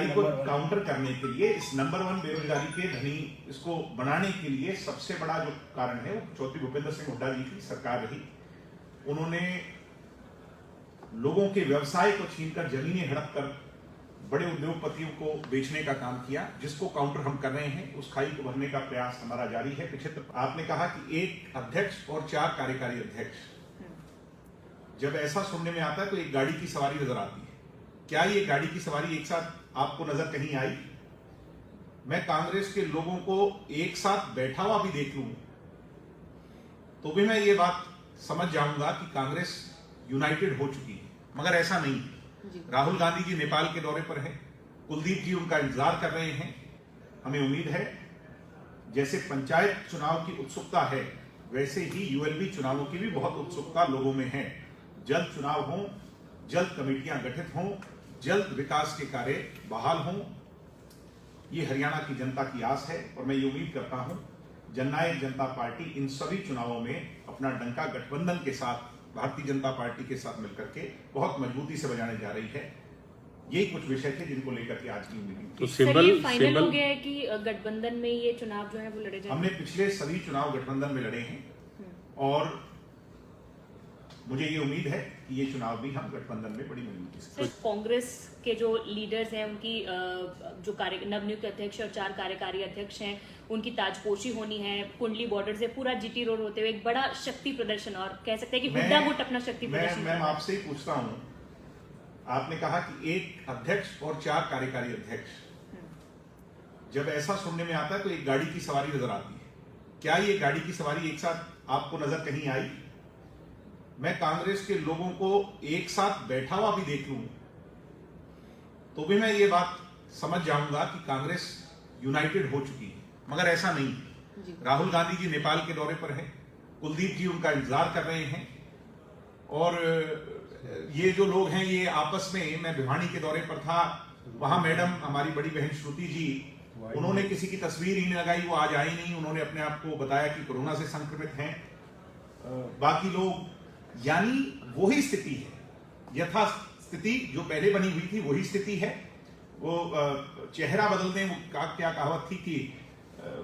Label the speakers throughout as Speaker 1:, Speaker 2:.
Speaker 1: बेरोजगारी को काउंटर करने के लिए, इस नंबर 1 बेरोजगारी के धनी इसको बनाने के लिए सबसे बड़ा जो कारण है वो चौथी भूपेंद्र सिंह हुड्डा जी की सरकार रही। उन्होंने लोगों के व्यवसाय को छीनकर जमीनें हड़प कर बड़े उद्योगपतियों को बेचने का काम किया, जिसको काउंटर हम कर रहे हैं। उस खाई को भरने का प्रयास हमारा जारी है। पिछले आपने कहा कि एक अध्यक्ष और 4 कार्यकारी अध्यक्ष, जब ऐसा सुनने में आता है तो एक गाड़ी की सवारी नजर आती है। क्या ये गाड़ी की सवारी एक साथ आपको नजर कहीं आई? मैं कांग्रेस के लोगों को एक साथ बैठा हुआ भी देख लूं तो भी मैं ये बात समझ जाऊंगा कि कांग्रेस यूनाइटेड हो चुकी है, मगर ऐसा नहीं है। राहुल गांधी जी नेपाल के दौरे पर हैं, कुलदीप जी उनका इंतजार कर रहे हैं। हमें उम्मीद है जैसे पंचायत चुनाव की उत्सुकता है वैसे ही यूएलबी चुनावों की भी बहुत उत्सुकता लोगों में है। जल्द चुनाव हों, जल्द कमेटियां गठित हों, जल्द विकास के कार्य बहाल हों, ये हरियाणा की जनता की आस है। और मैं ये उम्मीद करता हूं जननायक जनता पार्टी इन सभी चुनावों में अपना डंका गठबंधन के साथ, भारतीय जनता पार्टी के साथ मिलकर के बहुत मजबूती से बजाने जा रही है। यही कुछ विषय थे जिनको लेकर के आज की मीटिंग
Speaker 2: तो सिंबल फाइनल हो गया है कि गठबंधन में ये चुनाव जो है वो लड़े जाएंगे।
Speaker 1: हमने पिछले सभी चुनाव गठबंधन में लड़े हैं और मुझे ये उम्मीद है कि ये चुनाव भी हम गठबंधन में बड़ी मजबूती से।
Speaker 2: कांग्रेस के जो लीडर्स हैं उनकी जो नवनियुक्त अध्यक्ष और 4 कार्यकारी अध्यक्ष हैं उनकी ताजपोशी होनी है। कुंडली बॉर्डर से पूरा जीटी रोड होते हुए एक बड़ा शक्ति प्रदर्शन, और कह सकते हैं कि हुड्डा गुट अपना शक्ति प्रदर्शन।
Speaker 1: मैं आपसे ही पूछता हूं, आपने कहा कि एक अध्यक्ष और 4 कार्यकारी अध्यक्ष, जब ऐसा सुनने में आता है तो एक गाड़ी की सवारी नजर आती है। क्या ये गाड़ी की सवारी एक साथ आपको नजर कहीं आई? मैं कांग्रेस के लोगों को एक साथ बैठा हुआ भी देख लूं तो भी मैं ये बात समझ जाऊंगा कि कांग्रेस यूनाइटेड हो चुकी है, मगर ऐसा नहीं है। राहुल गांधी जी नेपाल के दौरे पर हैं, कुलदीप जी उनका इंतजार कर रहे हैं और ये जो लोग हैं ये आपस में, मैं भिवानी के दौरे पर था, वहां मैडम हमारी बड़ी बहन श्रुति जी, उन्होंने किसी की तस्वीर ही नहीं लगाई, वो आज आई नहीं। उन्होंने अपने आप को बताया कि कोरोना से संक्रमित हैं। बाकी लोग, यानी वही स्थिति है, यथा स्थिति जो पहले बनी हुई थी वही स्थिति है। वो चेहरा बदलने, क्या कहावत थी कि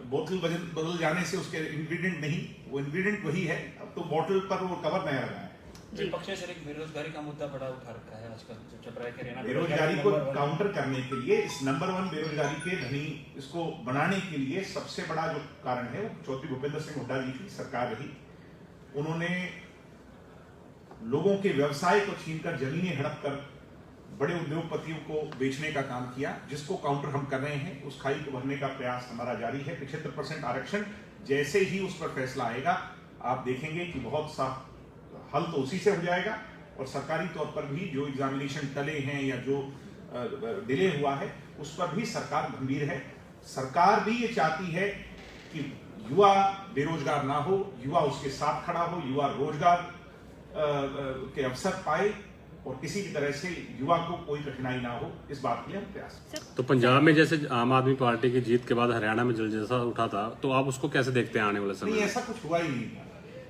Speaker 1: बोतल बदल जाने से उसके इंग्रेडिएंट नहीं, वो इंग्रेडिएंट वही है। अब तो बोतल पर वो कवर नया लगा है।
Speaker 3: विपक्ष ने एक बेरोजगारी का मुद्दा बड़ा उठा रखा है आजकल चल रहा है हरियाणा।
Speaker 1: बेरोजगारी को काउंटर करने के लिए, इस नंबर 1 बेरोजगारी के धनी इसको बनाने के लिए सबसे बड़ा जो कारण है वो चौथी भूपेंद्र सिंह हुड्डा जी की सरकार रही। उन्होंने लोगों के व्यवसाय को छीनकर जमीनें हड़प कर बड़े उद्योगपतियों को बेचने का काम किया, जिसको काउंटर हम कर रहे हैं। उस खाई को भरने का प्रयास हमारा जारी है। 75% आरक्षण जैसे ही उस पर फैसला आएगा आप देखेंगे कि बहुत सा हल तो उसी से हो जाएगा। और सरकारी तौर पर भी जो एग्जामिनेशन टले हैं या जो डिले हुआ है उस पर भी सरकार गंभीर है। सरकार भी ये चाहती है कि युवा बेरोजगार ना हो, युवा उसके साथ खड़ा हो, युवा रोजगार के अवसर पाए और किसी भी तरह से युवा को कोई कठिनाई ना हो, इस बात के लिए हम प्रयास।
Speaker 4: तो पंजाब में जैसे आम आदमी पार्टी की जीत के बाद हरियाणा में जैसा उठा था, तो आप उसको कैसे देखते हैं आने वाले समय में?
Speaker 1: नहीं, ऐसा कुछ हुआ ही नहीं था।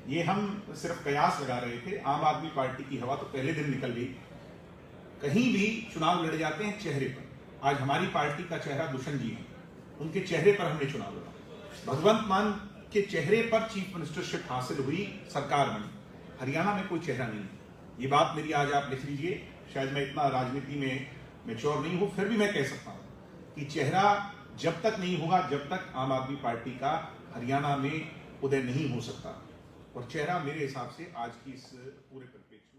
Speaker 1: ये हम सिर्फ कयास लगा रहे थे। आम आदमी पार्टी की हवा तो पहले दिन निकल गई। कहीं भी चुनाव लड़े जाते हैं चेहरे पर। आज हमारी पार्टी का चेहरा दुष्यंत जी है, उनके चेहरे पर हमने चुनाव लड़ा। भगवंत मान के चेहरे पर चीफ मिनिस्टरशिप हासिल हुई, सरकार बनी। हरियाणा में कोई चेहरा नहीं है। ये बात मेरी आज आप लिख लीजिए। शायद मैं इतना राजनीति में मैच्योर नहीं हूं, फिर भी मैं कह सकता हूं कि चेहरा जब तक नहीं होगा, जब तक आम आदमी पार्टी का हरियाणा में उदय नहीं हो सकता। और चेहरा मेरे हिसाब से आज की इस पूरे परिप्रेक्ष्य